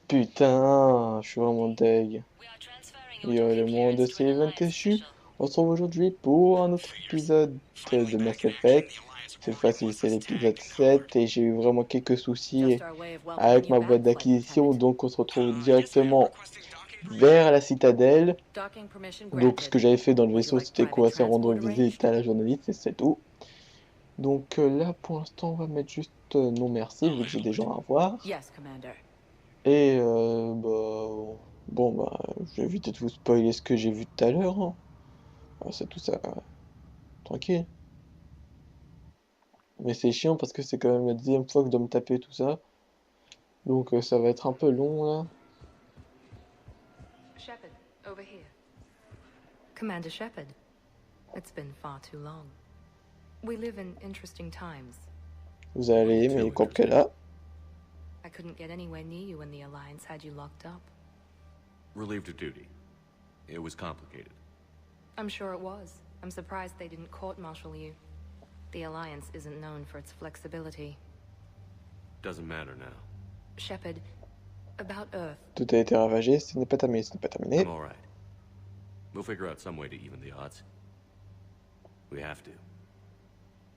Putain, je suis vraiment deg. Le monde s'est event déchu. On se retrouve aujourd'hui pour un autre épisode de Mass Effect. Cette fois-ci, c'est l'épisode 7 et j'ai eu vraiment quelques soucis avec ma boîte d'acquisition. Donc, on se retrouve directement vers la Citadel. Donc, ce que j'avais fait dans le vaisseau, c'était quoi? C'est rendre visite à la journaliste et c'est tout. Donc là, pour l'instant, on va mettre juste non merci, vu que j'ai des gens à voir. Et bon, bah, je vais éviter de vous spoiler ce que j'ai vu tout à l'heure, hein. C'est tout ça, tranquille. Mais c'est chiant parce que c'est quand même la deuxième fois que je dois me taper tout ça. Donc ça va être un peu long là. Shepard, over here. Commander Shepard, it's been far too long. We live in interesting times. Vous allez aimer les courbes qu'elle a. I couldn't get anywhere near you when the Alliance had you locked up. Relieved of duty. It was complicated. I'm sure it was. I'm surprised they didn't court-martial you. The Alliance isn't known for its flexibility. Doesn't matter now. Shepard, about Earth. Tout a été ravagé, ce n'est pas terminé, ce n'est pas terminé. I'm all right. We'll figure out some way to even the odds. We have to.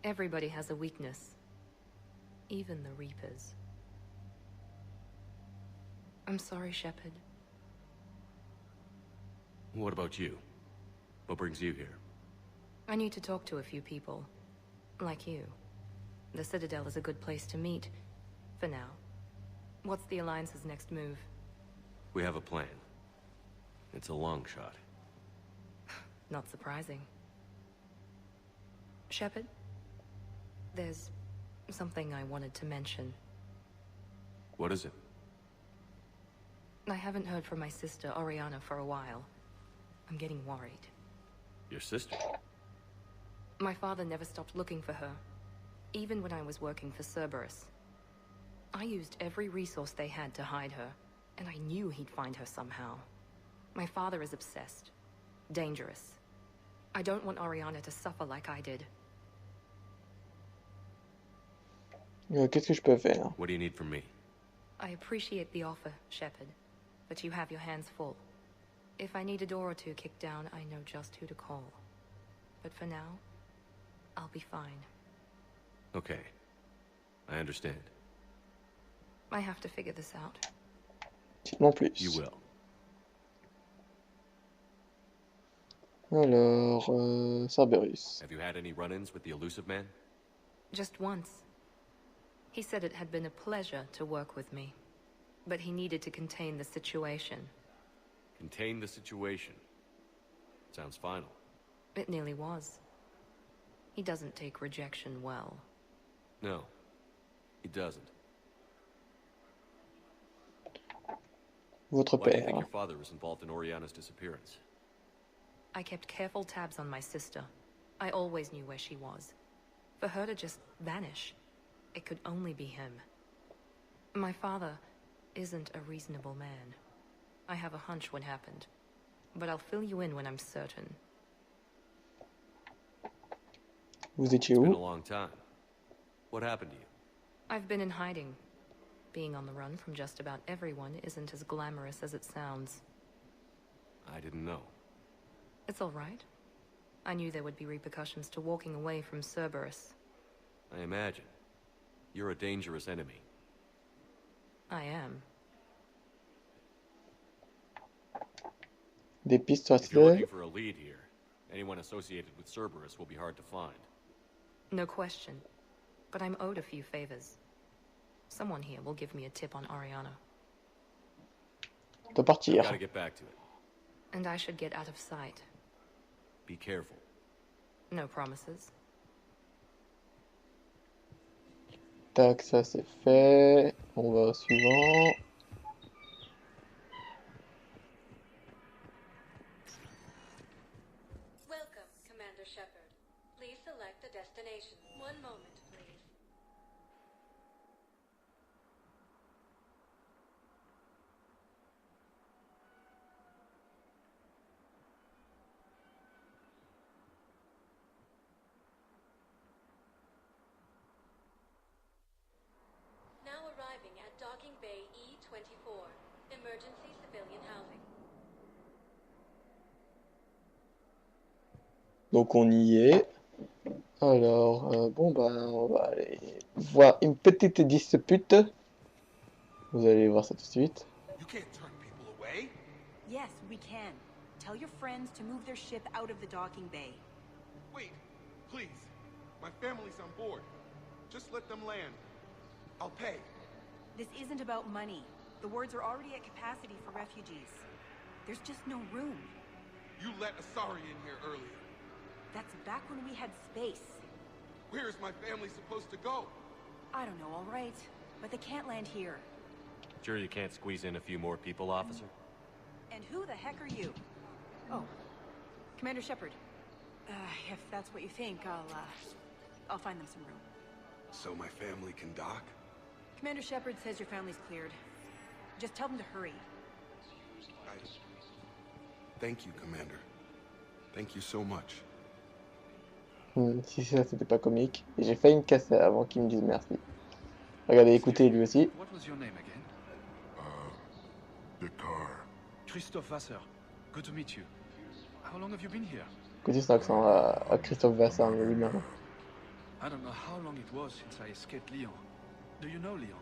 Everybody has a weakness. Even the Reapers. I'm sorry, Shepard. What about you? What brings you here? I need to talk to a few people. Like you. The Citadel is a good place to meet. For now. What's the Alliance's next move? We have a plan. It's a long shot. Not surprising. Shepard? There's something I wanted to mention. What is it? I haven't heard from my sister, Oriana, for a while. I'm getting worried. Your sister? My father never stopped looking for her, even when I was working for Cerberus. I used every resource they had to hide her, and I knew he'd find her somehow. My father is obsessed. Dangerous. I don't want Oriana to suffer like I did. Qu'est-ce que je peux faire? What do you need from me? I appreciate the offer, Shepard, but you have your hands full. If I need a door or two kicked down, I know just who to call. But for now, I'll be fine. Okay. I understand. I have to figure this out. Non plus. You will. Alors, Cerberus. Have you had any run-ins with the elusive man? Just once. He said it had been a pleasure to work with me, but he needed to contain the situation. Contain the situation. Sounds final. It nearly was. He doesn't take rejection well. No, he doesn't. Votre Why do you père. think your father was involved in Oriana's disappearance? I kept careful tabs on my sister. I always knew where she was. For her to just vanish, it could only be him. My father isn't a reasonable man. I have a hunch what happened, but I'll fill you in when I'm certain. Vous étiez It's been a où? long time. What happened to you? I've been in hiding. Being on the run from just about everyone isn't as glamorous as it sounds. I didn't know. It's all right. I knew there would be repercussions to walking away from Cerberus. I imagine. You're a dangerous enemy. I am. Des pistes sur la If you're looking Citadel? for a lead here, anyone associated with Cerberus will be hard to find. No question. But I'm owed a few favors. Someone here will give me a tip on Oriana. De I've partir. got to get back to it. And I should get out of sight. Be careful. No promises. Tac, ça c'est fait. On va au suivant. Welcome, Commander Shepard. Please select a destination. One moment, please. Now arriving Docking Bay E24. Emergency civilian housing. Donc on y est. Alors, bon bah on va aller voir une petite dispute. Vous allez voir ça tout de suite. You can't turn people away. Yes, we can. Tell your friends to move their ship out of the docking bay. Wait, please. My family's on board. Just let them land. I'll pay. This isn't about money. The wards are already at capacity for refugees. There's just no room. You let Asari in here earlier. That's back when we had space. Where is my family supposed to go? I don't know, all right. But they can't land here. Sure you can't squeeze in a few more people, officer? And who the heck are you? Oh, Commander Shepard. If that's what you think, I'll find them some room. So my family can dock? Commander Shepard says your family's cleared. Just tell them to hurry. Thank you, Commander. Thank you so much. Si ça c'était pas comique. Et j'ai failli me casser avant qu'ils me disent merci. Regardez, écoutez lui aussi. What was your name again? Guitar. Christophe Wasser. Good to meet you. How long have you been here? Écoutez son accent à Christophe Vassar, mais lui-même. I don't know how long it was since I escaped Lyon. Do you know Lyon?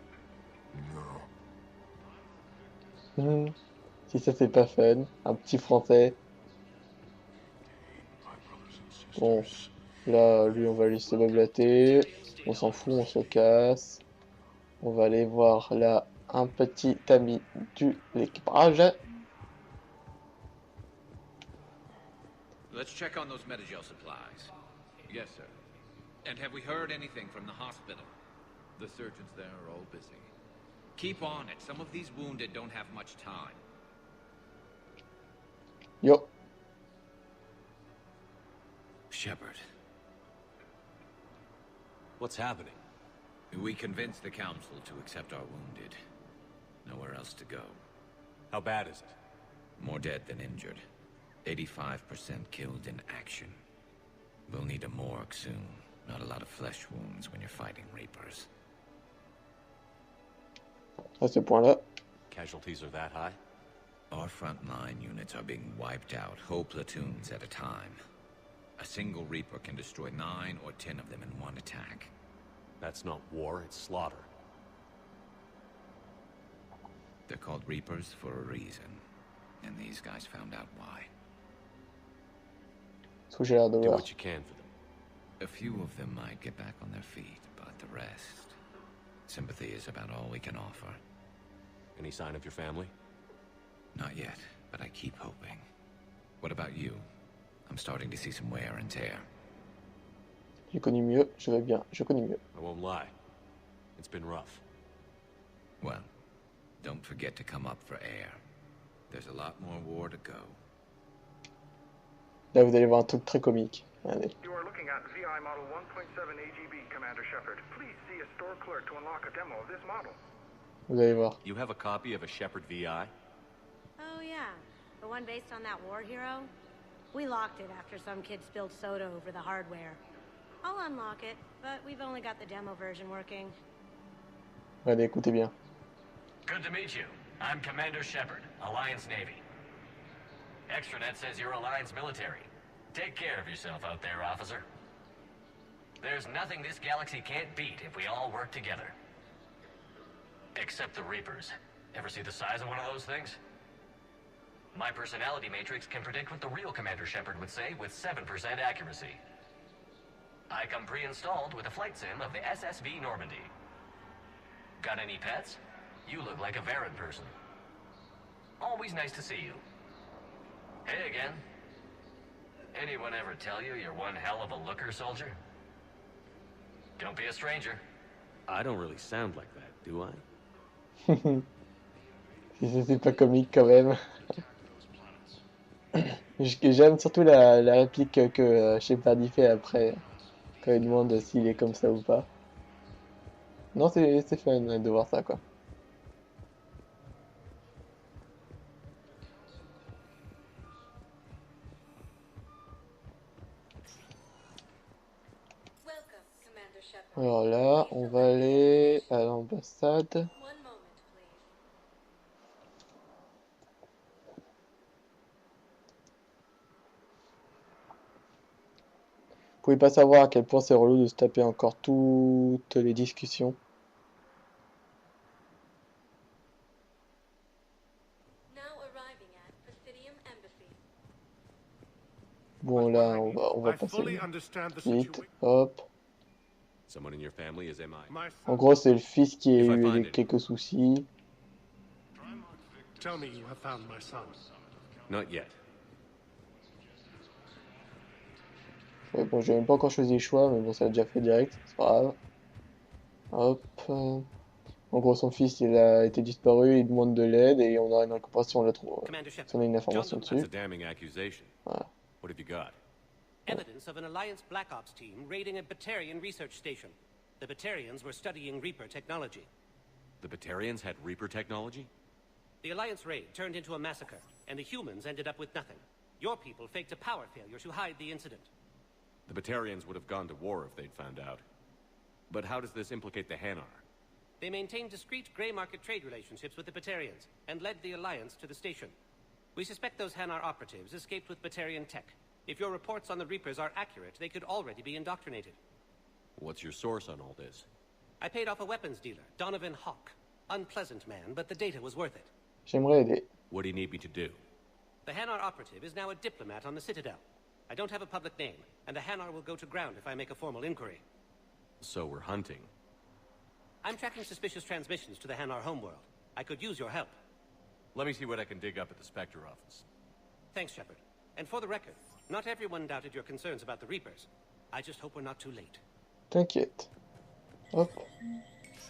No. Si ça c'est pas fun, un petit français. Bon, là, lui on va lui se bablater. On s'en fout, on se casse. On va aller voir là un petit ami de l'équipage. Let's check on those Mettez supplies. Yes, sir. And have we heard anything from the hospital? The surgeons there are all busy. Keep on it. Some of these wounded don't have much time. Yo. Shepard. What's happening? We convinced the council to accept our wounded. Nowhere else to go. How bad is it? More dead than injured. 85% killed in action. We'll need a morgue soon. Not a lot of flesh wounds when you're fighting Reapers. À ce point-là. Casualties are that high? Our frontline units are being wiped out, whole platoons at a time. A single Reaper can destroy 9 or 10 of them in one attack. That's not war, it's slaughter. They're called Reapers for a reason. And these guys found out why. Ce que j'ai l'air de Do voir. what you can for them. A few of them might get back on their feet, but the rest... Sympathy is about all we can offer. Any sign of your family? Not yet, but I keep hoping. What about you? I'm starting to see some wear and tear. J'ai connu mieux, je vais bien, je connais mieux. I won't lie. It's been rough. Well, don't forget to come up for air. There's a lot more war to go. Là, vous allez voir un truc très comique. Allez. You are looking at VI Model 1.7 AGB, Commander Shepard. Please see a store clerk to unlock a demo of this model. Vous allez voir. You have a copy of a Shepard VI? Oh, yeah. The one based on that war hero? We locked it after some kid spilled soda over the hardware. I'll unlock it, but we've only got the demo version working. Allez, écoutez bien. Good to meet you. I'm Commander Shepard, Alliance Navy. Extranet says you're Alliance military. Take care of yourself out there, officer. There's nothing this galaxy can't beat if we all work together. Except the Reapers. Ever see the size of one of those things? My personality matrix can predict what the real Commander Shepard would say with 7% accuracy. I come pre-installed with a flight sim of the SSV Normandy. Got any pets? You look like a Varren person. Always nice to see you. Hey again. Anyone ever tell you you're one hell of a looker, soldier? Don't be a stranger. I don't really sound like that, do I? Si c'est pas comique quand même. J'aime surtout la réplique que Shepard y fait après, quand il demande s'il est comme ça ou pas. Non, c'est fun de voir ça, quoi. Welcome, Commander Shepard. Alors là, on va aller à l'ambassade. One moment. pouvez pas savoir à quel point c'est relou de se taper encore toutes les discussions. Bon là, on va passer vite, hop. En gros, c'est le fils qui a eu quelques soucis. Tell me you have found my son. Not yet. Ouais, bon, j'ai même pas encore choisi le choix, mais bon, ça a déjà fait direct, c'est pas grave. Hop. En gros, son fils, il a été disparu, il demande de l'aide et on a une récupération, on la trouve. Si on a une information dessus. Voilà. What have you got? Evidence of an Alliance Black Ops team raiding a Batarian research station. The Batarians were studying Reaper technology. The Batarians had Reaper technology? The Alliance raid turned into a massacre, and the humans ended up with nothing. Your people faked a power failure to hide the incident. The Batarians would have gone to war if they'd found out. But how does this implicate the Hanar? They maintained discreet gray market trade relationships with the Batarians, and led the Alliance to the station. We suspect those Hanar operatives escaped with Batarian tech. If your reports on the Reapers are accurate, they could already be indoctrinated. What's your source on all this? I paid off a weapons dealer, Donovan Hawk. Unpleasant man, but the data was worth it. J'aimerais aider. What do you need me to do? The Hanar operative is now a diplomat on the Citadel. I don't have a public name, and the Hanar will go to ground if I make a formal inquiry. So we're hunting. I'm tracking suspicious transmissions to the Hanar homeworld. I could use your help. Let me see what I can dig up at the Spectre office. Thanks, Shepard. And for the record, not everyone doubted your concerns about the Reapers. I just hope we're not too late. T'inquiète. Hop.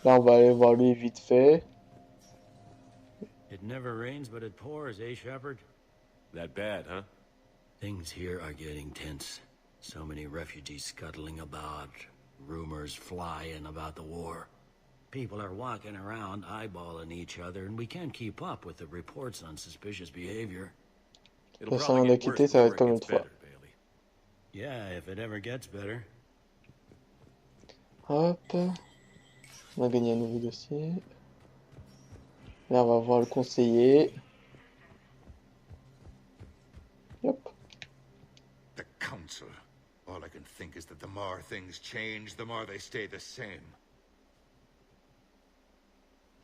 Là, on va aller voir lui vite fait. It never rains, but it pours, eh, Shepard? That bad, huh? Things here are getting tense. So many refugees scuttling about, rumors flying about the war. People are walking around eyeballing each other, and we can't keep up with the reports on suspicious behavior. Concernant l'équité, ça va être comme une fois. Yeah, if it ever gets better. Hop. On a gagné un nouveau dossier. Là, on va voir le conseiller. Yep. The council. All I can think is that the more things change, the more they stay the same.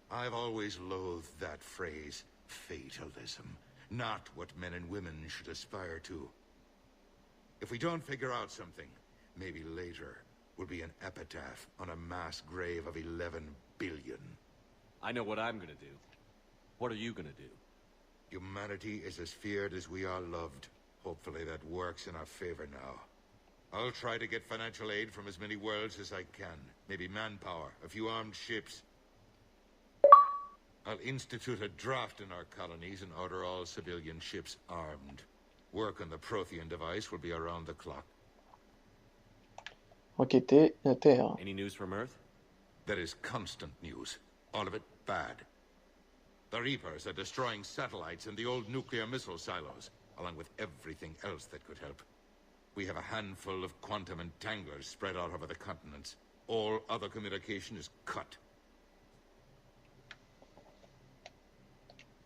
I've always loathed that phrase, fatalism. Not what men and women should aspire to. If we don't figure out something, maybe later will be an epitaph on a mass grave of 11 billion. I know what I'm gonna do. What are you gonna do? Humanity is as feared as we are loved. Hopefully that works in our favor now. I'll try to get financial aid from as many worlds as I can. Maybe manpower, a few armed ships. I'll institute a draft in our colonies and order all civilian ships armed. Work on the Prothean device will be around the clock. Enquêter la Terre. Any news from Earth? There is constant news. All of it bad. The Reapers are destroying satellites and the old nuclear missile silos, along with everything else that could help. We have a handful of quantum entanglers spread out over the continents. All other communication is cut.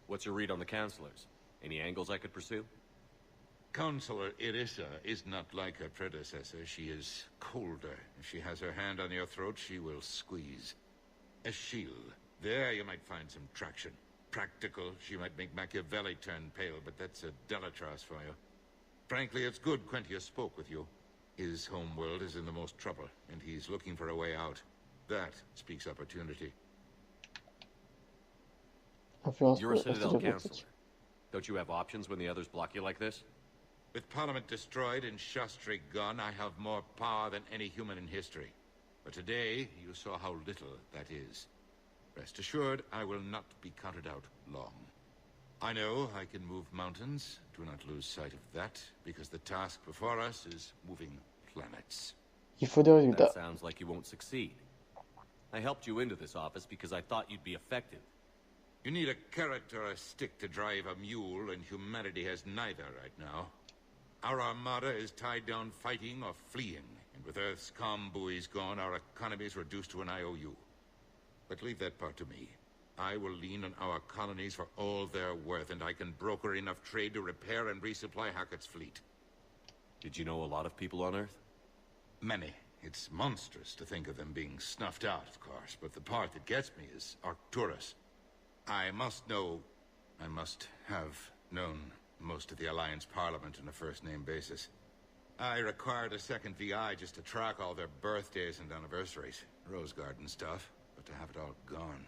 What's your read on the counselors? Any angles I could pursue? Counselor Irissa is not like her predecessor. She is colder. If she has her hand on your throat, she will squeeze. Eschil. There you might find some traction. Practical, she might make Machiavelli turn pale, but that's a Delatras for you. Frankly, it's good Quentius spoke with you. His homeworld is in the most trouble, and he's looking for a way out. That speaks opportunity. You're a Citadel counselor. Don't you have options when the others block you like this? With Parliament destroyed and Shastri gone, I have more power than any human in history. But today, you saw how little that is. Rest assured, I will not be counted out long. I know I can move mountains. Do not lose sight of that, because the task before us is moving planets. Il faut des résultats. That sounds like you won't succeed. I helped you into this office because I thought you'd be effective. You need a carrot or a stick to drive a mule, and humanity has neither right now. Our armada is tied down fighting or fleeing, and with Earth's comm buoys gone, our economy is reduced to an IOU. But leave that part to me. I will lean on our colonies for all their worth, and I can broker enough trade to repair and resupply Hackett's fleet. Did you know a lot of people on Earth? Many. It's monstrous to think of them being snuffed out, of course, but the part that gets me is Arcturus. I must have known most of the Alliance Parliament on a first-name basis. I required a second VI just to track all their birthdays and anniversaries. Rose garden stuff, but to have it all gone.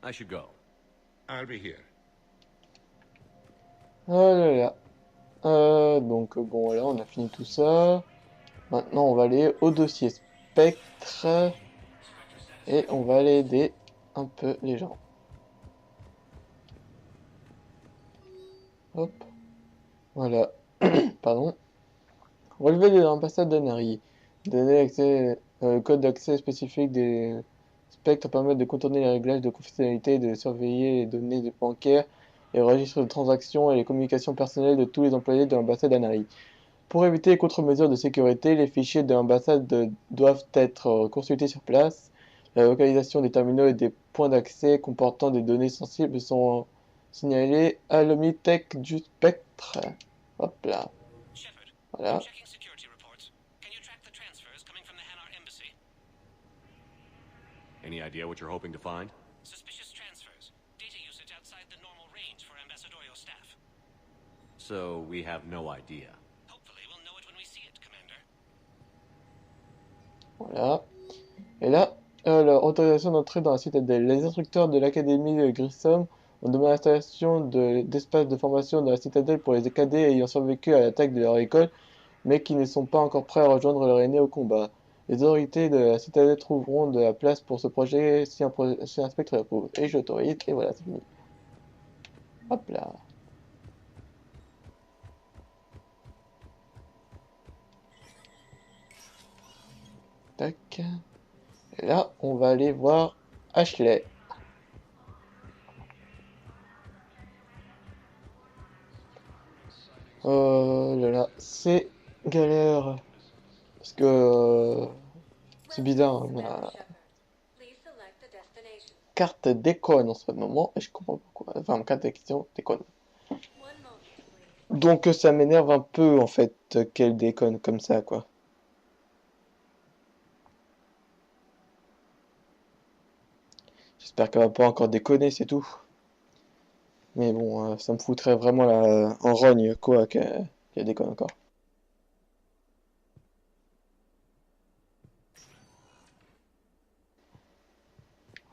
I should go. I'll be here. Oh là là. Donc bon, là on a fini tout ça. Maintenant on va aller au dossier spectre. Et on va aller aider un peu les gens. Hop. Voilà. Pardon. Relever de l'ambassade d'Anari. Donner accès, code d'accès spécifique des spectres permettent de contourner les réglages de confidentialité et de surveiller les données des bancaires et le registre de transactions et les communications personnelles de tous les employés de l'ambassade d'Anari. Pour éviter les contre-mesures de sécurité, les fichiers de l'ambassade doivent être consultés sur place. La localisation des terminaux et des points d'accès comportant des données sensibles sont signalés à l'Omnitech du spectre. Hop là. Voilà. Any idea what you're hoping to find? Suspicious transfers. Data usage outside the normal range for ambassadorial staff. So we have no idea. Hopefully we'll know it when we see it, Commander. Voilà. Et là, leur autorisation d'entrée dans la Citadel. Les instructeurs de l'Académie de Grissom ont demandé l'installation d'espaces de formation dans la Citadel pour les cadets ayant survécu à l'attaque de leur école, mais qui ne sont pas encore prêts à rejoindre leur aîné au combat. Les autorités de la Citadel trouveront de la place pour ce projet si un spectre l'approuve. Et j'autorise, et voilà, c'est fini. Hop là. Tac. Et là, on va aller voir Ashley. Là là, c'est galère. Parce que c'est bizarre, hein, ma carte déconne en ce moment et je comprends pas pourquoi. Enfin, ma carte d'action déconne. Donc ça m'énerve un peu en fait qu'elle déconne comme ça, quoi. J'espère qu'elle va pas encore déconner, c'est tout. Mais bon, ça me foutrait vraiment en rogne, quoi, qu'elle déconne encore.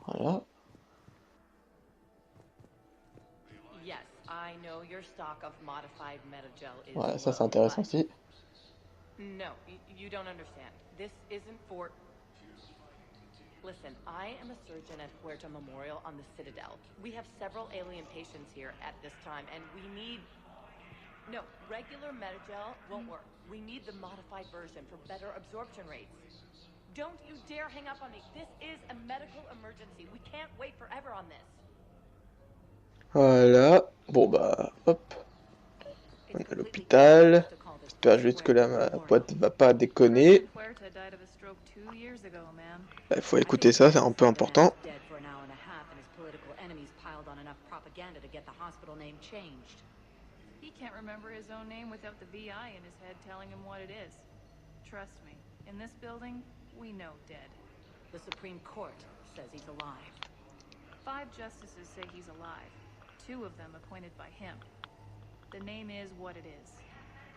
Voilà. Voilà, ça c'est intéressant aussi. No, you don't understand. This isn't for... Listen, I am a surgeon at Puerto Memorial on the Citadel. We have several alien patients here at this time, and we need... No, regular Metagel won't work. We need the modified version for better absorption rates. Don't you dare hang up on me. This is a medical emergency. We can't wait forever on this. Voilà. Bon bah, hop. On est à l'hôpital. J'espère juste que là ma boîte va pas déconner. Il faut écouter ça, c'est un peu important. He can't remember his own name without the VI in his head telling him what it is. Trust me, in this building, we know dead. The Supreme Court says he's alive. 5 justices say he's alive. 2 of them appointed by him. The name is what it is.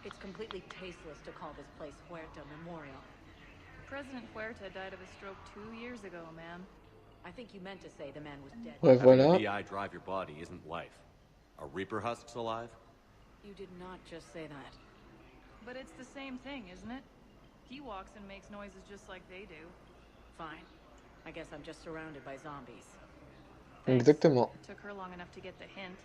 It's completely tasteless to call this place Puerto Memorial. President Huerta died of a stroke 2 years ago, ma'am. I think you meant to say the man was dead. Ouais, voilà. Having a VI drive your body isn't life. Are Reaper husks alive? You did not just say that. But it's the same thing, isn't it? He walks and makes noises just like they do. Fine. I guess I'm just surrounded by zombies. Exactement. It took her long enough to get the hint.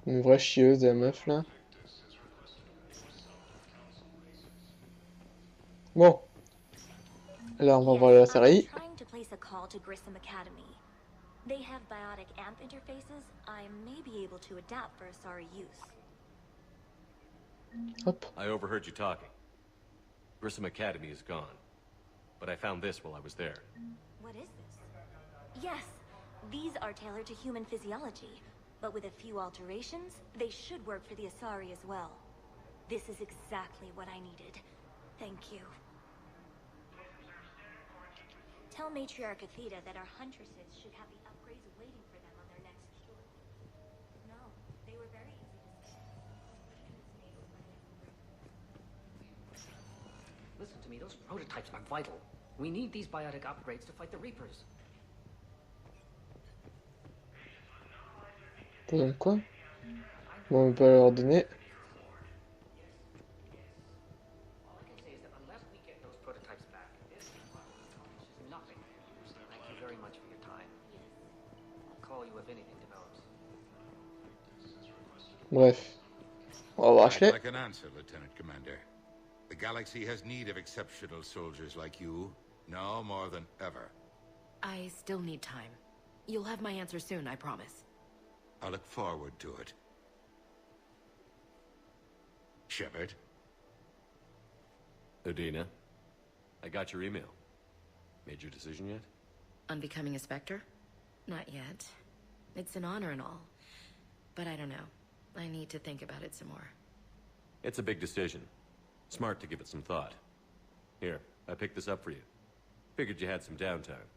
Une vraie chieuse, la meuf, là. Bon. Là, on va voir la série. They have biotic amp interfaces. I may be able to adapt for Asari use. Hop. I overheard you talking. Grissom Academy is gone. But I found this while I was there. What is this? Yes, these are tailored to human physiology. But with a few alterations, they should work for the Asari as well. This is exactly what I needed. Thank you. Tell Matriarch Athena that our huntresses should have the upgrades waiting for them on their next tour. No, they were very easy to spell. Listen to me, those prototypes are vital. We need these biotic upgrades to fight the Reapers. Quoi? Bon, on peut leur donner. All I can say is that unless we get those prototypes back, this is nothing. Thank you very much for your time. I'll call you if anything develops. Bref. On va I'd acheter. like an answer, Lieutenant Commander. The galaxy has need of exceptional soldiers like you, now more than ever. I still need time. You'll have my answer soon, I promise. I look forward to it. Shepard? Adina, I got your email. Made your decision yet? On becoming a Spectre? Not yet. It's an honor and all. But I don't know. I need to think about it some more. It's a big decision. Smart to give it some thought. Here, I picked this up for you. Figured you had some downtime.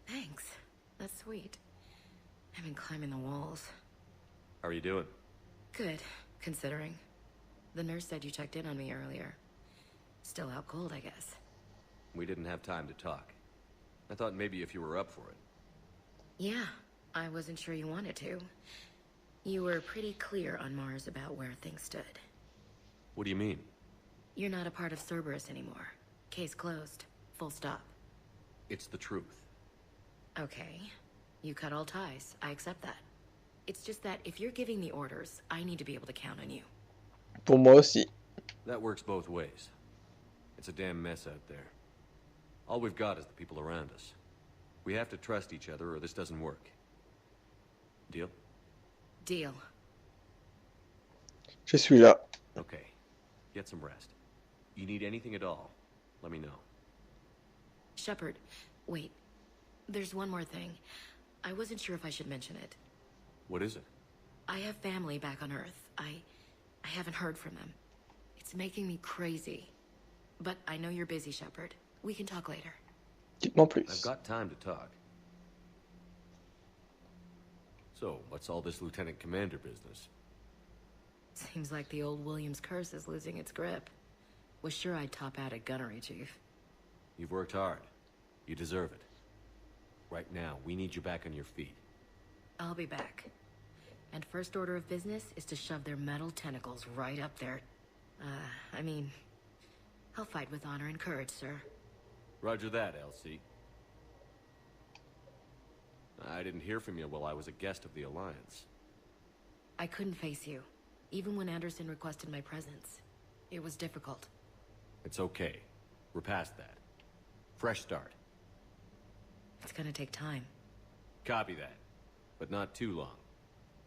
Thanks. That's sweet. I've been climbing the walls. How are you doing? Good, considering. The nurse said you checked in on me earlier. Still out cold, I guess. We didn't have time to talk. I thought maybe if you were up for it. Yeah, I wasn't sure you wanted to. You were pretty clear on Mars about where things stood. What do you mean? You're not a part of Cerberus anymore. Case closed. Full stop. It's the truth. Okay. You cut all ties. I accept that. It's just that if you're giving the orders, I need to be able to count on you. Pour moi aussi. That works both ways. It's a damn mess out there. All we've got is the people around us. We have to trust each other or this doesn't work. Deal? Deal. Je suis là. Okay. Get some rest. You need anything at all, let me know. Shepard, wait. There's one more thing. I wasn't sure if I should mention it. What is it? I have family back on Earth. I haven't heard from them. It's making me crazy. But I know you're busy, Shepard. We can talk later. Dites-moi plus. I've got time to talk. So, what's all this Lieutenant Commander business? Seems like the old Williams curse is losing its grip. Was sure I'd top out at gunnery, Chief. You've worked hard. You deserve it. Right now, we need you back on your feet. I'll be back. And first order of business is to shove their metal tentacles right up there. I'll fight with honor and courage, sir. Roger that, LC. I didn't hear from you while I was a guest of the Alliance. I couldn't face you, even when Anderson requested my presence. It was difficult. It's okay. We're past that. Fresh start. It's gonna take time. Copy that. But not too long.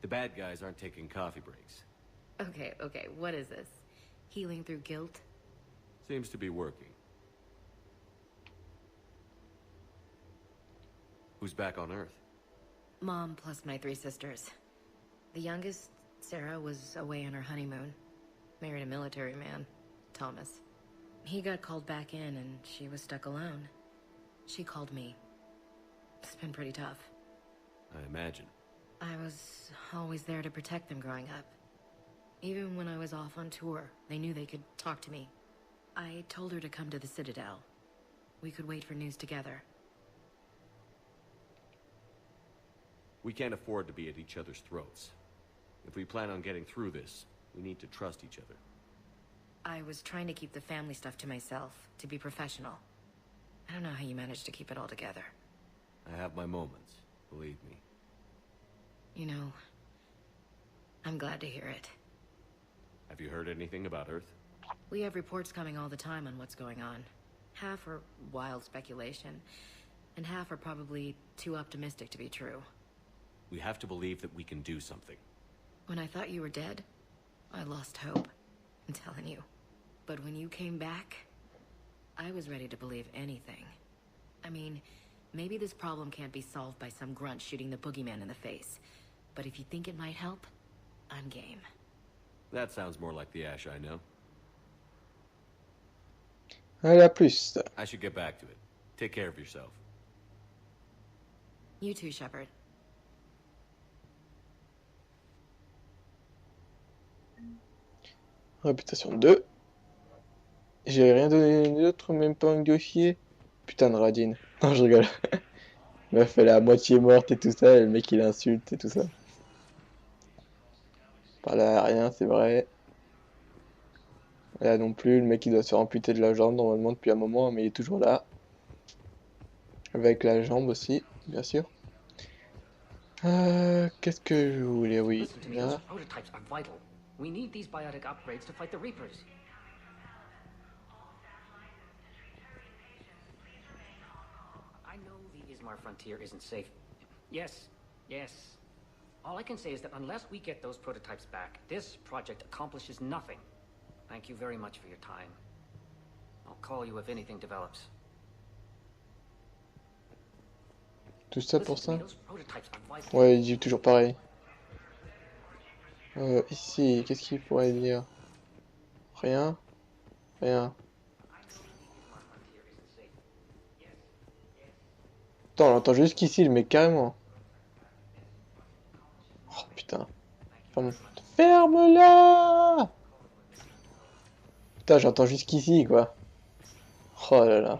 The bad guys aren't taking coffee breaks. Okay, what is this? Healing through guilt? Seems to be working. Who's back on Earth? Mom plus my 3 sisters. The youngest, Sarah, was away on her honeymoon. Married a military man, Thomas. He got called back in and she was stuck alone. She called me. It's been pretty tough. I imagine. I was always there to protect them growing up. Even when I was off on tour, they knew they could talk to me. I told her to come to the Citadel. We could wait for news together. We can't afford to be at each other's throats. If we plan on getting through this, we need to trust each other. I was trying to keep the family stuff to myself, to be professional. I don't know how you managed to keep it all together. I have my moments, believe me. You know, I'm glad to hear it. Have you heard anything about Earth? We have reports coming all the time on what's going on. Half are wild speculation, and half are probably too optimistic to be true. We have to believe that we can do something. When I thought you were dead, I lost hope. I'm telling you. But when you came back, I was ready to believe anything. I mean, maybe this problem can't be solved by some grunt shooting the boogeyman in the face. but if you think it might help, I'm game. That sounds more like the Ash I know. Allez, à plus. I should get back to it. Take care of yourself. You too, Shepard. Réputation 2. J'ai rien donné d'autre, même pas un dossier. Putain de radine. Non, je rigole. Meuf, elle est à moitié morte et tout ça, et le mec il insulte et tout ça. Pas là, rien, c'est vrai. Là non plus, le mec il doit se faire amputer de la jambe normalement depuis un moment, mais il est toujours là. Avec la jambe aussi, bien sûr. Qu'est-ce que je voulais, oui, Listen to me, là. those prototypes are vital. We need these biotic upgrades to fight the Reapers. I know the Ismar frontier isn't safe. Yes, yes. All I can say is that unless we get those prototypes back, this project accomplishes nothing. Thank you very much for your time. I'll call you if anything develops. Tout ça pour Listen to ça? me, those prototypes are vital. Ouais, il dit toujours pareil. Ici, qu'est-ce qu'il pourrait dire? Rien? Rien. Attends, on entend jusqu'ici le mec carrément. Oh putain. Ferme-la! Putain, j'entends jusqu'ici quoi. Oh là là.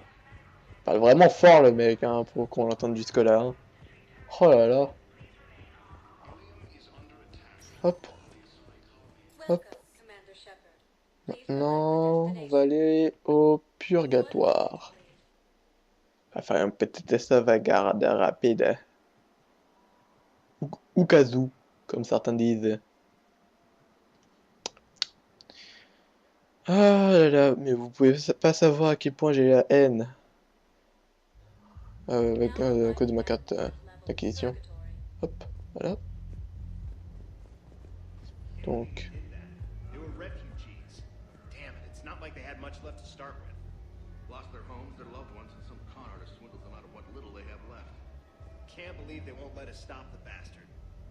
Il parle vraiment fort le mec, hein, pour qu'on l'entende jusque là. Hein. Oh là là. Hop. Hop. Maintenant, on va aller au purgatoire. On va faire un petit sauvegarde rapide. Ou kazoo, comme certains disent. Ah là là, mais vous pouvez pas savoir à quel point j'ai la haine. Avec à cause de ma carte d'acquisition. Hop, voilà. Donc. They were refugees. Damn it, it's not like they had much left to start with. Lost their homes, their loved ones, and some con artist swindled them out of what little they have left. Can't believe they won't let us stop the bastard.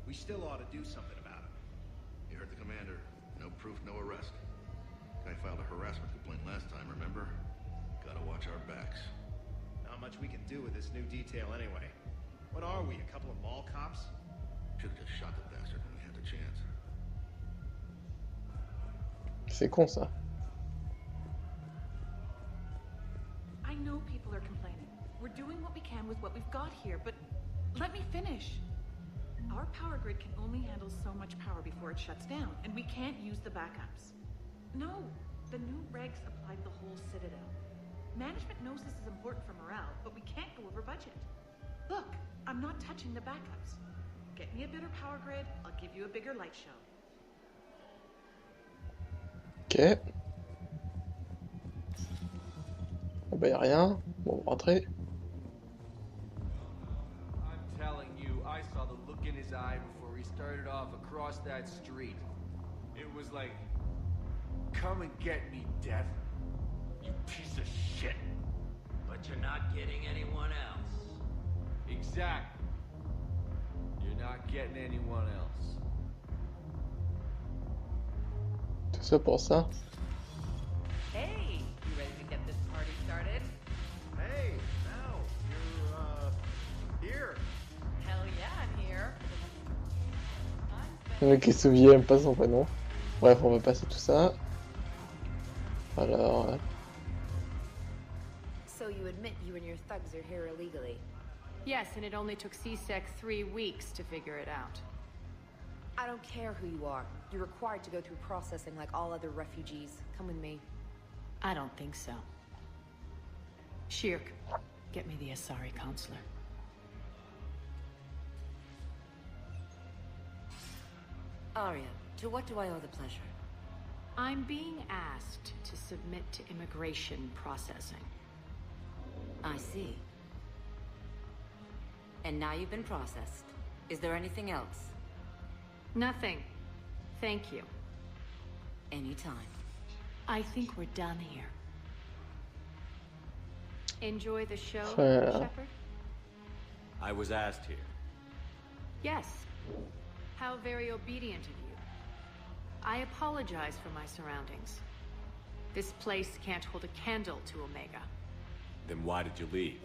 We still ought to do something about it. You heard the commander. No proof, no arrest. Guy filed a harassment complaint last time, remember? Gotta watch our backs. Not much we can do with this new detail anyway. What are we, a couple of mall cops? Should've just shot the bastard when we had the chance. C'est con ça. I know people are complaining. We're doing what we can with what we've got here, but let me finish. Our power grid can only handle so much power before it shuts down, and we can't use the backups. No, the new regs apply to the whole Citadel. Management knows this is important for morale, but we can't go over budget. Look, I'm not touching the backups. Get me a better power grid, I'll give you a bigger light show. Ok. Ah bah y'a rien. Bon, rentrez. I'm telling you, I saw the look in his eye before he started off across that street. It was like, come and get me, Death. You piece of shit. But you're not getting anyone else. Exactly. You're not getting anyone else. Tout ça pour ça. Hey, you ready to get this party started? Hey, now, you're, here. Hell yeah, I'm here. Le mec qui se souvient même pas son prénom. Bref, on va passer tout ça. Alors. So you admit you and your thugs are here illegally? Yes, and it only took CSEC 3 weeks to figure it out. I don't care who you are. You're required to go through processing like all other refugees. Come with me. I don't think so. Shirk, get me the Asari consular. Arya, to what do I owe the pleasure? I'm being asked to submit to immigration processing. I see. And now you've been processed. Is there anything else? Nothing. Thank you. Anytime. I think we're done here. Enjoy the show, Yeah. Shepard? I was asked here. Yes. How very obedient of you. I apologize for my surroundings. This place can't hold a candle to Omega. Then why did you leave?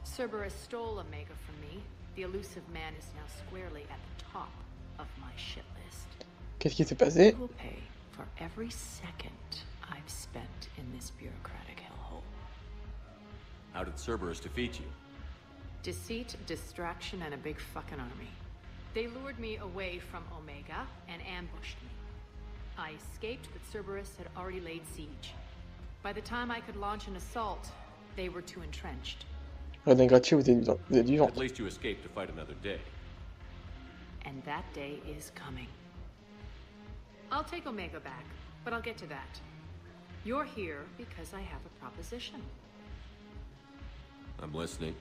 Cerberus stole Omega from me. The elusive man is now squarely at the top of my shit list. Qu'est-ce qui s'est passé? You will pay for every second I've spent in this bureaucratic hellhole. How did Cerberus defeat you? Deceit, distraction, and a big fucking army. They lured me away from Omega and ambushed me. I escaped, but Cerberus had already laid siege. By the time I could launch an assault, they were too entrenched. Rendez gratuit, vous êtes vivant. At least you escaped to fight another day. And that day is coming. I'll take Omega back, but I'll get to that. You're here because I have a proposition. I'm listening.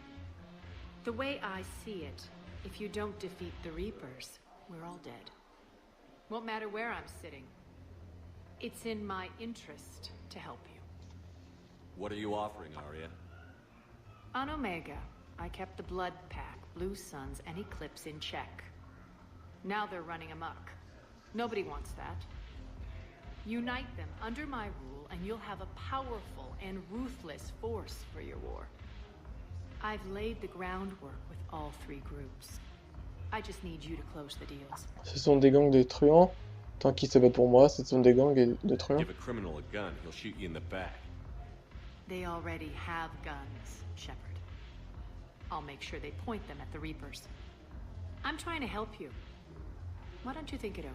The way I see it, if you don't defeat the Reapers, we're all dead. Won't matter where I'm sitting. It's in my interest to help you. What are you offering, Arya? On Omega, I kept the Blood Pack, Blue Suns, and Eclipse in check. Now they're running amok. Nobody wants that. Unite them under my rule, and you'll have a powerful and ruthless force for your war. I've laid the groundwork with all three groups. I just need you to close the deals. Ce sont des gangs de truands. Tant qu'ils se battent pour moi, ce sont des gangs de truands. Give a criminal a gun, he'll shoot you in the back. They already have guns, Shepard. I'll make sure they point them at the Reapers. I'm trying to help you. Why don't you think it over?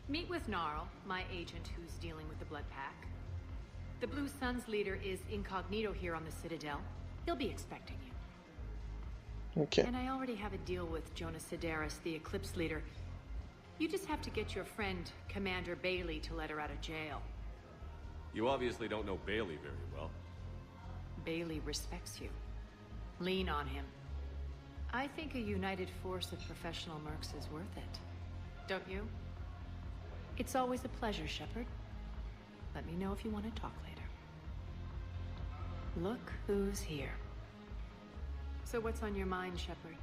Meet with Gnarl, my agent who's dealing with the Blood Pack. The Blue Suns leader is incognito here on the Citadel. He'll be expecting you. Okay. And I already have a deal with Jonas Sedaris, the Eclipse leader. You just have to get your friend, Commander Bailey, to let her out of jail. You obviously don't know Bailey very well. Bailey respects you. Lean on him. I think a united force of professional mercs is worth it. Don't you? It's always a pleasure, Shepard. Let me know if you want to talk later. Look who's here. So what's on your mind, Shepard?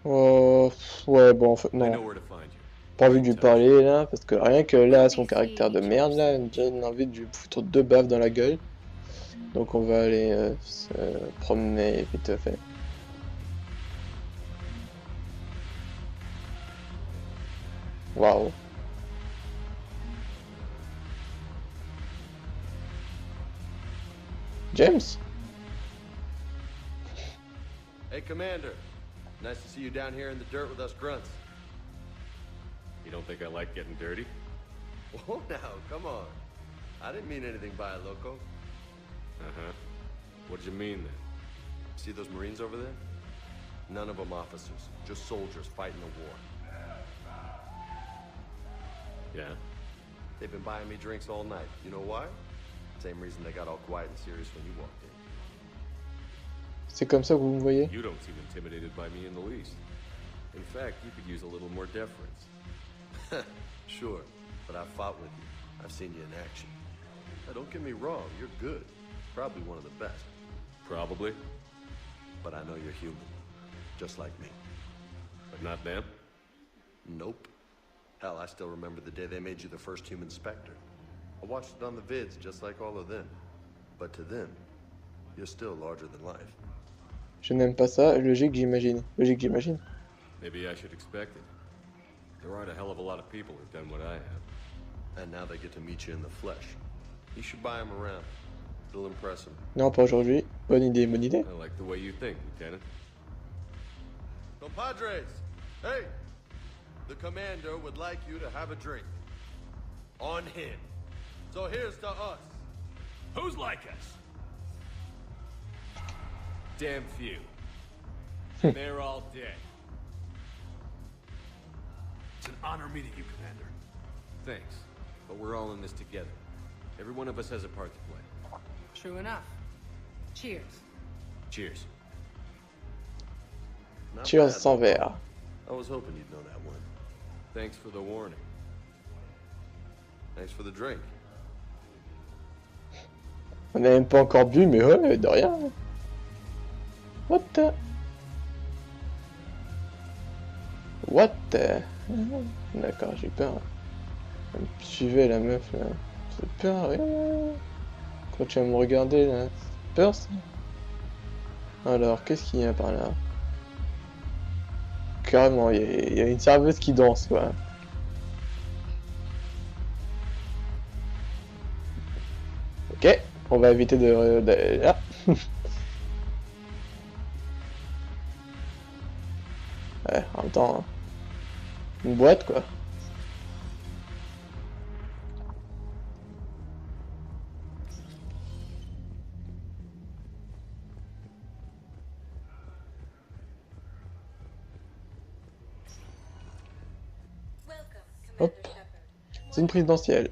Ouais, bon, en fait, non. Pas envie de lui parler, là, parce que rien que là, son caractère de merde, là, me donne envie de lui foutre 2 baffes dans la gueule. Donc on va aller se promener vite fait. Waouh. James? Hey, Commander. Nice to see you down here in the dirt with us grunts. You don't think I like getting dirty? Whoa, now, come on. I didn't mean anything by it, loco. Uh-huh. What did you mean, then? See those Marines over there? None of them officers, just soldiers fighting a war. Yeah? They've been buying me drinks all night. You know why? Same reason they got all quiet and serious when you walked in. C'est comme ça que vous me voyez? You don't seem intimidated by me in the least. In fact, you could use a little more deference. Sure, but I've fought with you. I've seen you in action. Now, don't get me wrong, you're good. Probably one of the best. Probably. But I know you're human. Just like me. But not them? Nope. Hell, I still remember the day they made you the first human Spectre. I watched it on the vids, just like all of them. But to them, you're still larger than life. Je n'aime pas ça, logique j'imagine. Logique j'imagine. Maybe I should expect it. There aren't a hell of a lot of people who've done what I have. And now they get to meet you in the flesh. You should buy them around. It'll impress them. Non, pas aujourd'hui. Bonne idée, bonne idée. I like the way you think, Lieutenant. Compadres! Hey! The commander would like you to have a drink. On him. So here's to us. Who's like us? Damn few. They're all dead. It's an honor meeting you, Commander. Thanks. But we're all in this together. Every one of us has a part to play. True enough. Cheers. Cheers. Not Cheers bad, sans though. verre. I was hoping you'd know that one. Thanks for the warning. Thanks for the drink. On n'a même pas encore bu, mais ouais, de rien. What the... What the... D'accord, j'ai peur. Elle me suivait la meuf là. J'ai peur, quand tu vas me regarder là. C'est peur ça? Alors, qu'est-ce qu'il y a par là? Carrément, il y a une serveuse qui danse quoi. Ok, on va éviter de là. Ouais, en même temps, une boîte quoi. Hop, c'est une présidentielle.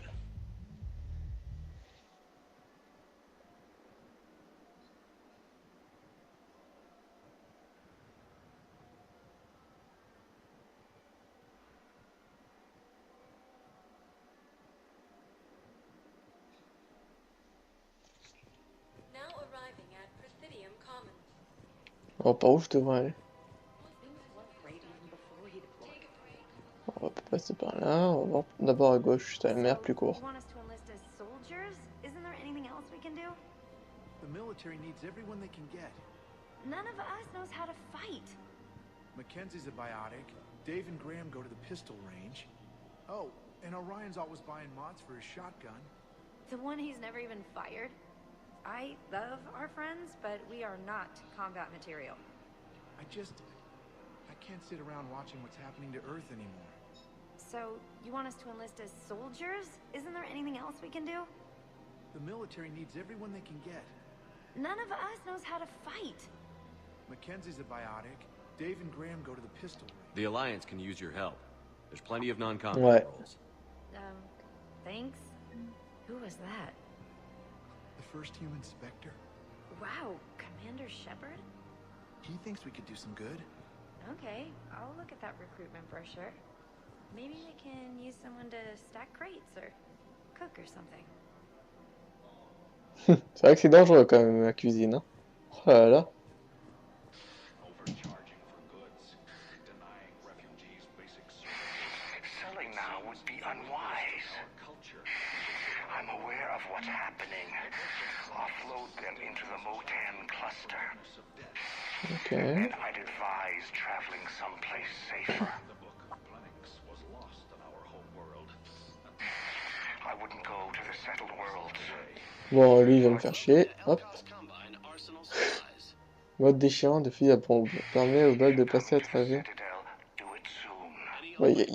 Oh, par où je devrais aller? On va passer par là, on va voir d'abord à gauche, c'est la mer plus court. The military needs everyone they can get. None of us knows how to fight. Mackenzie's a biotic. Dave and Graham go to the pistol range. Oh, and Orion's always buying mods for his shotgun. The one he's never even fired? I love our friends, but we are not combat material. I can't sit around watching what's happening to Earth anymore. So, you want us to enlist as soldiers? Isn't there anything else we can do? The military needs everyone they can get. None of us knows how to fight. Mackenzie's a biotic. Dave and Graham go to the pistol range. The Alliance can use your help. There's plenty of non-combat roles. Thanks? Who was that? The first human Spectre. Wow, Commander Shepard? He thinks we could do some good. Okay, I'll look at that recruitment brochure. Maybe we can use someone to stack crates or cook or something. C'est vrai que c'est dangereux quand même la cuisine, hein. Oh là là. Selling now would be unwise. I'm aware of what's happening. Offload them into the Motan cluster. Okay. And I'd advise traveling someplace safer. I wouldn't go to the settled worlds. Bon, lui il va me faire chier. Hop. Mode déchirant de fusil à pompe. Permet aux balles de passer à travers. Ouais,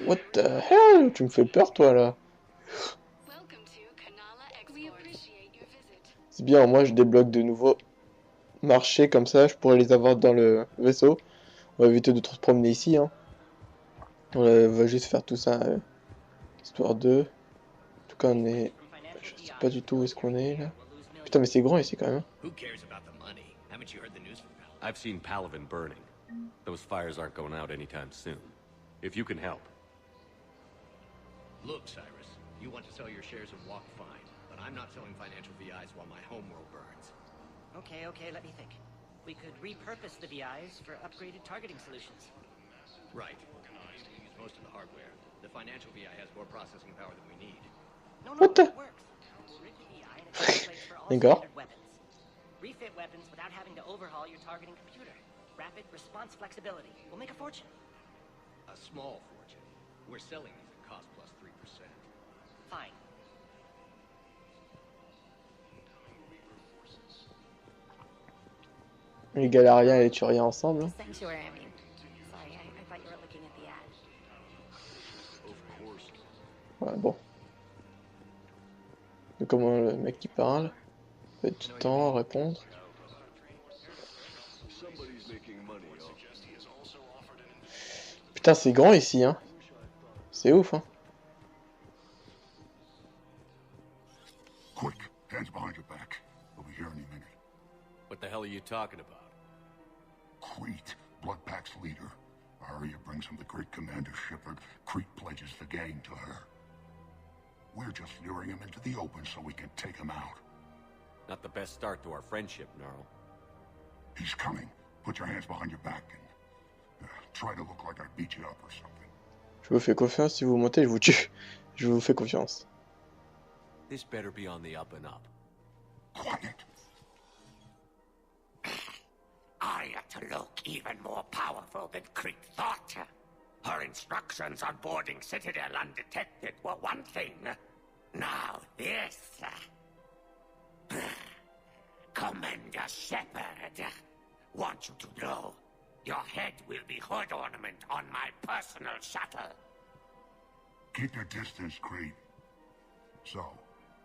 what the hell? Tu me fais peur toi là. C'est bien, moi je débloque de nouveaux marchés comme ça, je pourrais les avoir dans le vaisseau. On va éviter de trop se promener ici, hein. On va juste faire tout ça, histoire de... En tout cas on est... Je sais pas du tout où est-ce qu'on est là. Putain mais c'est grand ici quand même. I've seen Palaven burning. Those fires aren't going out anytime soon. If you can help. Look, Cyrus, you want to sell your shares of Walk fine, but I'm not selling financial VIs while my homeworld burns. Okay, let me think. We could repurpose the VIs for upgraded targeting solutions. Right. We use most of the hardware. The financial VI has more processing power than we need. What the? D'accord. Refit weapons without having to overhaul your targeting computer. Rapid response flexibility will make a fortune. A small fortune. We're selling these at cost plus 3%. Fine. Les Galariens et les Turiens ensemble. Hein. Sanctuary, I mean. Sorry, I thought you were looking at the ad. Ouais, bon. De comment le mec qui parle. Fait du temps à répondre. Putain, c'est grand ici, hein. C'est ouf, hein. Quick, hands behind your back. We'll be here any minute. What the hell are you talking about? Crete, Bloodpack's leader. Arya brings him the great Commander Shepard. Crete pledges the gang to her. We're just luring him into the open so we can take him out. Not the best start to our friendship, Gnarl. He's coming. Put your hands behind your back and Try to look like I beat you up or something. Je vous fais confiance, si vous montez, je vous tue. Je vous fais confiance. This better be on the up and up. Quiet. Arya to look even more powerful than Creek thought. Her instructions on boarding Citadel undetected were one thing. Now this. Commander Shepard, want you to know, your head will be hood ornament on my personal shuttle. Keep your distance, Creed. So,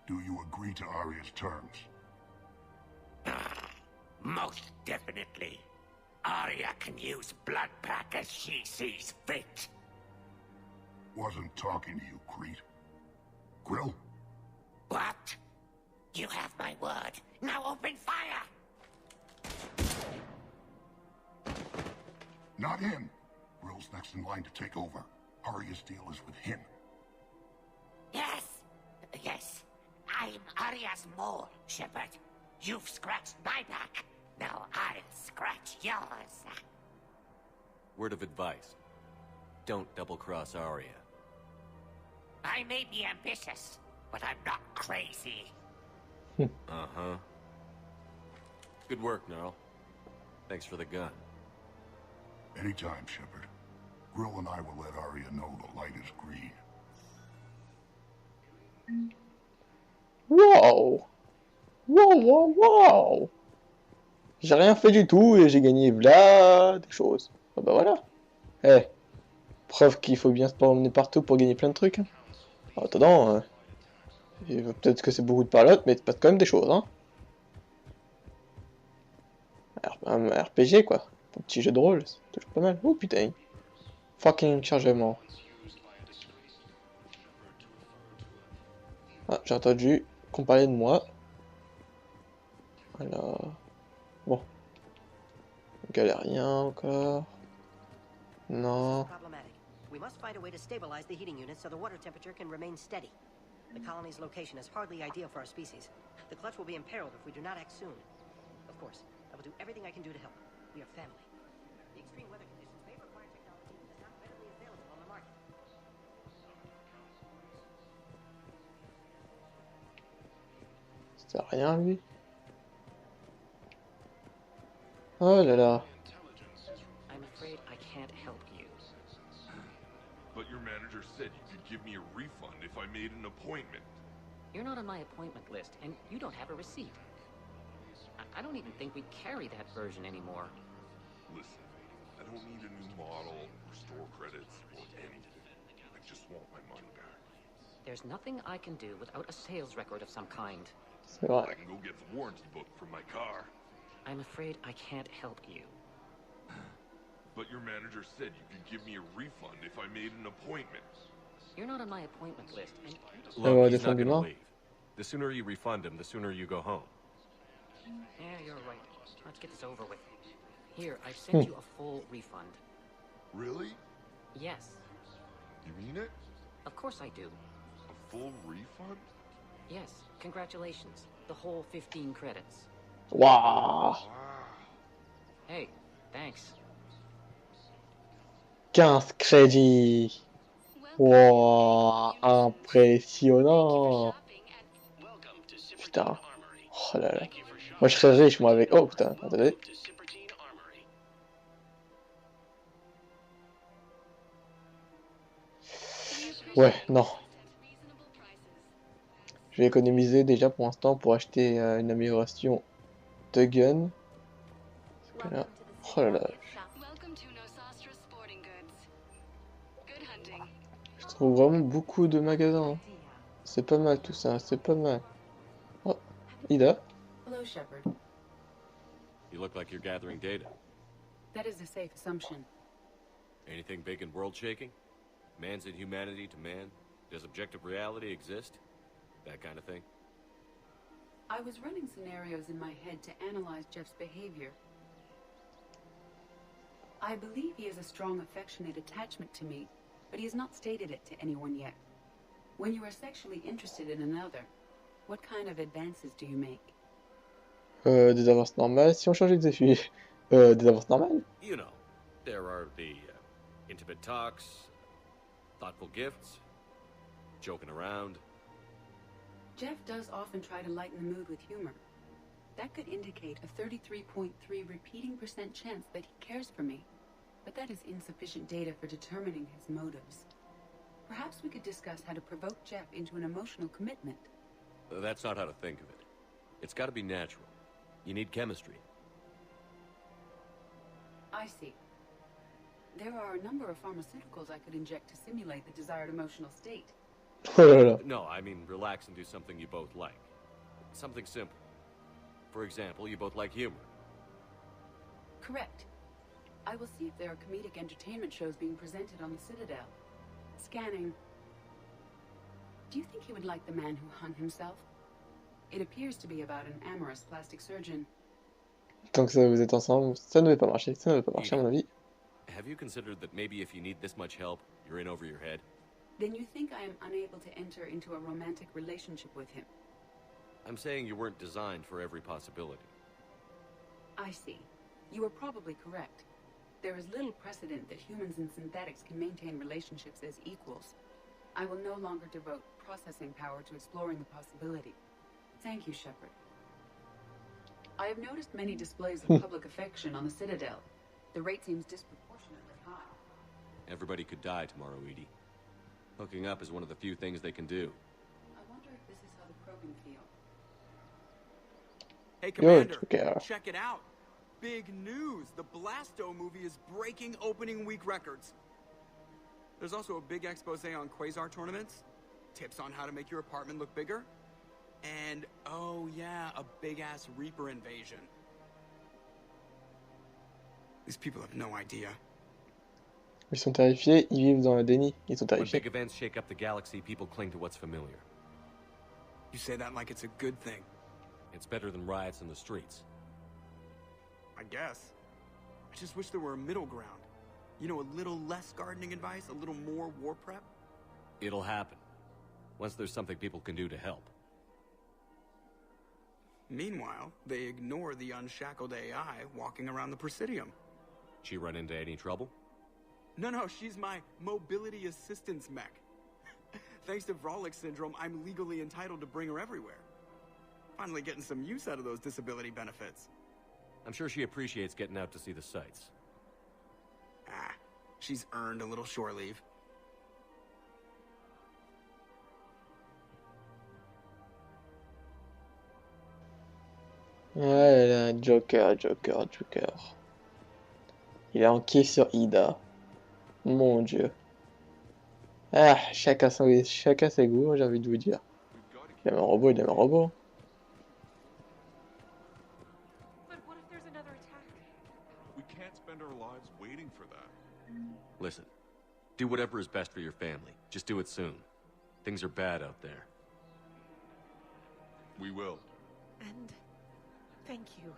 do you agree to Arya's terms? Most definitely. Arya can use blood pack as she sees fit. Wasn't talking to you, Creed. Grill? What? You have my word. Now open fire! Not him. Grill's next in line to take over. Arya's deal is with him. Yes. Yes. I'm Arya's mole, Shepard. You've scratched my back. Now I'll scratch yours. Word of advice. Don't double-cross Arya. I may be ambitious, but I'm not crazy. Uh-huh. Good work, Gnarl. Thanks for the gun. Anytime, Shepard. Grill and I will let Arya know the light is green. Wow! Wow, wow, wow! J'ai rien fait du tout et j'ai gagné là des choses. Ah bah voilà. Eh, preuve qu'il faut bien se promener partout pour gagner plein de trucs. Hein. En attendant, peut-être que c'est beaucoup de parlotte, mais il se passe quand même des choses. Hein. Un RPG quoi. Un petit jeu de rôle, c'est toujours pas mal. Oh putain. Fucking chargement. Ah, j'ai entendu qu'on parlait de moi. Alors... Bon. Galérien encore. Non. We must find a way to stabilize the heating unit so the water temperature can remain steady. The colony's location is hardly ideal for our species. The clutch will be imperiled if we do not act soon. Of course, I will do everything I can do to help. We are family. The extreme weather conditions may require technology that is not readily available on the market. C'est rien lui. Oh là là. I'm afraid I can't help you. But your manager said you could give me a refund if I made an appointment. You're not on my appointment list, and you don't have a receipt. I don't even think we carry that version anymore. Listen, I don't need a new model, or store credits, or anything. I just want my money back. There's nothing I can do without a sales record of some kind. C'est vrai. I can go get the warranty book from my car. I'm afraid I can't help you. But your manager said you could give me a refund if I made an appointment. You're not on my appointment list, and Look, he's not gonna leave. The sooner you refund him, the sooner you go home. Yeah, you're right. Let's get this over with. Here, I've sent you a full refund. Really? Yes. You mean it? Of course I do. A full refund? Yes, congratulations. The whole 15 credits. Waouh. Hey, thanks. 15 crédits. Wow, impressionnant. Putain. Oh là là. Moi je serais riche moi avec... Oh putain, attendez. Ouais, non. Je vais économiser déjà pour l'instant pour acheter une amélioration de gun. Parce que là... Oh là là. Je trouve vraiment beaucoup de magasins. Hein. C'est pas mal tout ça, c'est pas mal. Oh, Ida. Hello, Shepard. You look like you're gathering data. That is a safe assumption. Anything big and world-shaking? Man's inhumanity to man? Does objective reality exist? That kind of thing? I was running scenarios in my head to analyze Jeff's behavior. I believe he has a strong affectionate attachment to me, but he has not stated it to anyone yet. When you are sexually interested in another, what kind of advances do you make? Des avances normales. Si on changeait des avances normales? You know, There are the intimate talks, thoughtful gifts, joking around. Jeff does often try to lighten the mood with humor. That could indicate a 33.3 repeating % chance that he cares for me. But that is insufficient data for determining his motives. Perhaps we could discuss how to provoke Jeff into an emotional commitment. That's not how to think of it. It's got to be natural. You need chemistry. I see. There are a number of pharmaceuticals I could inject to simulate the desired emotional state. No, I mean relax and do something you both like. Something simple. For example, you both like humor. Correct. I will see if there are comedic entertainment shows being presented on the Citadel. Scanning. Do you think he would like The Man Who Hung Himself? It appears to be about an amorous plastic surgeon. Tant que ça, vous êtes ensemble, ça ne devait pas marcher, ça ne devait pas marcher à mon avis. Have you considered that maybe if you need this much help, you're in over your head? Then you think I am unable to enter into a romantic relationship with him? I'm saying you weren't designed for every possibility. I see. You are probably correct. There is little precedent that humans and synthetics can maintain relationships as equals. I will no longer devote processing power to exploring the possibility. Thank you, Shepard. I have noticed many displays of public affection on the Citadel. The rate seems disproportionately high. Everybody could die tomorrow, Edie. Hooking up is one of the few things they can do. I wonder if this is how the Krogan feel. Hey, Commander, okay. Check it out. Big news. The Blasto movie is breaking opening week records. There's also a big expose on Quasar tournaments, tips on how to make your apartment look bigger, and, oh yeah, a big-ass Reaper invasion. These people have no idea. Ils sont terrifiés, ils vivent dans le déni, ils sont When terrifiés. big events shake up the galaxy, people cling to what's familiar. You say that like it's a good thing. It's better than riots in the streets. I guess. I just wish there were a middle ground. You know, a little less gardening advice, a little more war prep. It'll happen. Once there's something people can do to help. Meanwhile, they ignore the unshackled AI walking around the Presidium. She run into any trouble? No, she's my mobility assistance mech. Thanks to Vrolic syndrome, I'm legally entitled to bring her everywhere. Finally getting some use out of those disability benefits. I'm sure she appreciates getting out to see the sights. Ah, she's earned a little shore leave. Voilà, Joker. Il est enqué sur Ida. Mon Dieu. Ah, chacun ses goûts, j'ai envie de vous dire. Il aime un robot, il aime un robot. But what if there's another attack? We can't spend our lives waiting for that. Listen, do whatever is best for your family. Just do it soon. Things are bad out there. We will. And thank you.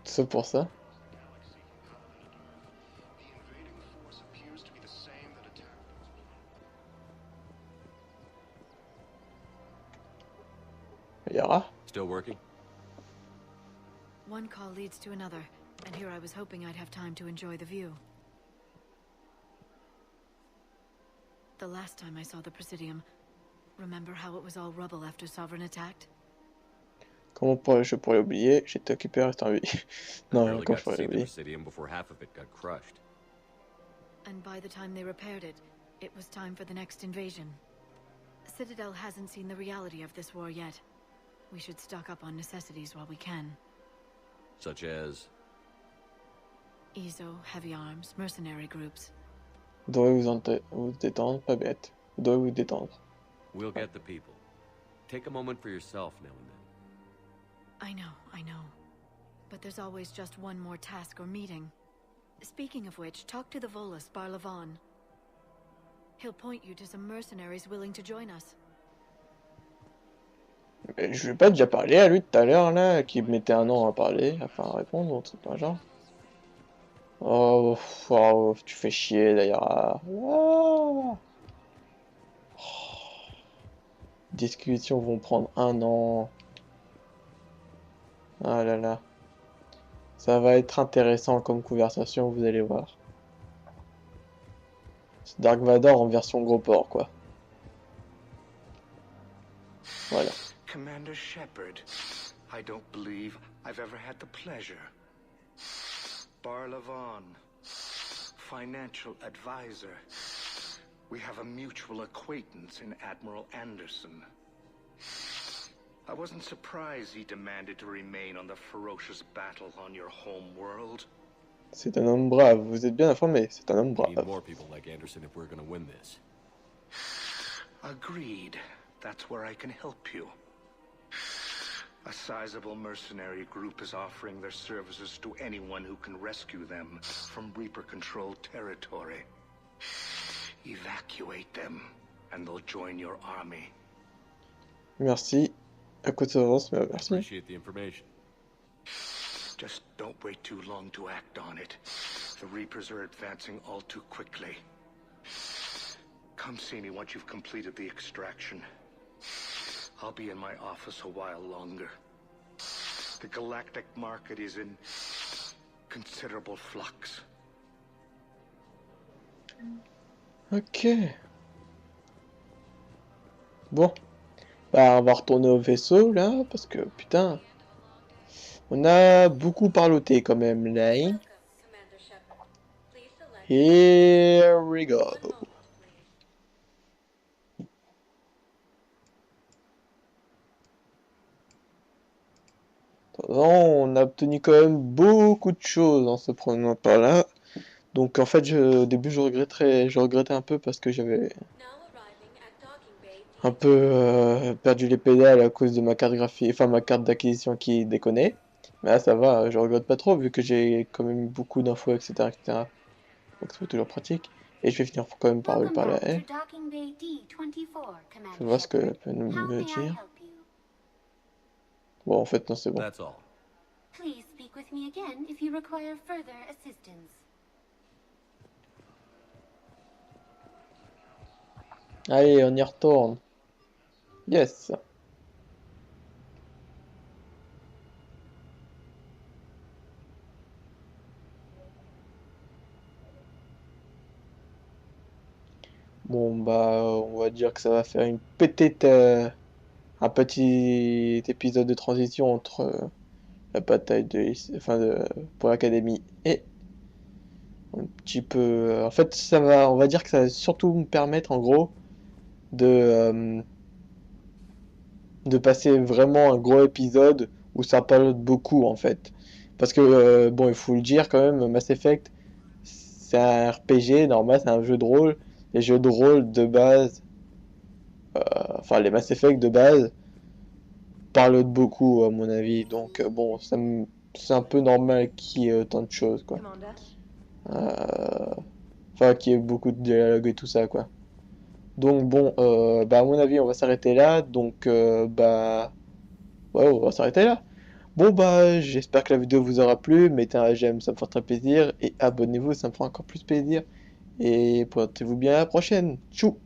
C'est pour ça. Yara? Still working? One call leads to another, and here I was hoping I'd have time to enjoy the view. The last time I saw the Presidium, remember how it was all rubble after Sovereign attacked? Comment je pourrais oublier? J'étais occupé à rester en vie. Non, Barely comment got je to pourrais see the oublier? Presidium before half of it got crushed. And by the time they repaired it, it was time for the next invasion. Citadel hasn't seen the reality of this war yet. We should stock up on necessities while we can. Such as? ESO, heavy arms, mercenary groups. Vous devrez vous détendre, pas bête. Vous devrez vous détendre. We'll get the people. Take a moment for yourself now and then. I know. But there's always just one more task or meeting. Speaking of which, talk to the Volus, Barlavon. He'll point you to some mercenaries willing to join us. Mais je lui ai pas déjà parlé à lui tout à l'heure, là, qui mettait un an à parler, enfin à répondre, ou un truc dans le genre. Oh, tu fais chier d'ailleurs. Discussions vont prendre un an. Ah là là. Ça va être intéressant comme conversation, vous allez voir. C'est Dark Vador en version gros porc, quoi. Voilà. Commander Shepard, I don't believe I've ever had the pleasure. Barlavon, financial advisor. We have a mutual acquaintance in Admiral Anderson. I wasn't surprised he demanded to remain on the ferocious battle on your home world. C'est un homme brave, vous êtes bien informé, c'est un homme We need brave. more people like Anderson if we're gonna win this. Agreed. That's where I can help you. A sizable mercenary group is offering their services to anyone who can rescue them from Reaper-controlled territory. Evacuate them, and they'll join your army. Merci. À coup de savance, mais merci. Appreciate the information. Just don't wait too long to act on it. The Reapers are advancing all too quickly. Come see me once you've completed the extraction. I'll be in my office a while longer. The galactic market is in considerable flux. Ok. Bon. Bah, on va retourner au vaisseau, là, parce que, putain... On a beaucoup parloté, quand même, là. Hein. Here we go. On a obtenu quand même beaucoup de choses en se promenant par là. Donc en fait, au début, je regrettais un peu parce que j'avais un peu perdu les pédales à cause de ma carte graphique, enfin ma carte d'acquisition qui déconnait. Mais là, ça va, je regrette pas trop vu que j'ai quand même beaucoup d'infos, etc., etc. Donc c'est toujours pratique. Et je vais finir quand même par la haie. Je vois ce que peut me dire. Bon, en fait, non, c'est bon. That's all. Please speak with me again if you require further assistance. Allez, on y retourne. Yes. Bon, bah, on va dire que ça va faire une petite... un petit épisode de transition entre la bataille pour l'académie et un petit peu en fait on va dire que ça va surtout me permettre en gros de passer vraiment un gros épisode où ça parle beaucoup en fait, parce que bon, il faut le dire quand même, Mass Effect c'est un RPG normal, c'est un jeu de rôle. Les jeux de rôle de base, enfin les Mass Effect de base parle de beaucoup à mon avis, donc bon, c'est un peu normal qu'il y ait autant de choses, quoi. Enfin, qu'il y ait beaucoup de dialogue et tout ça, quoi. Donc bon, bah à mon avis, on va s'arrêter là, donc bah... Ouais, on va s'arrêter là. Bon bah, j'espère que la vidéo vous aura plu, mettez un j'aime, ça me fera très plaisir, et abonnez-vous, ça me fera encore plus plaisir. Et portez-vous bien à la prochaine. Tchou!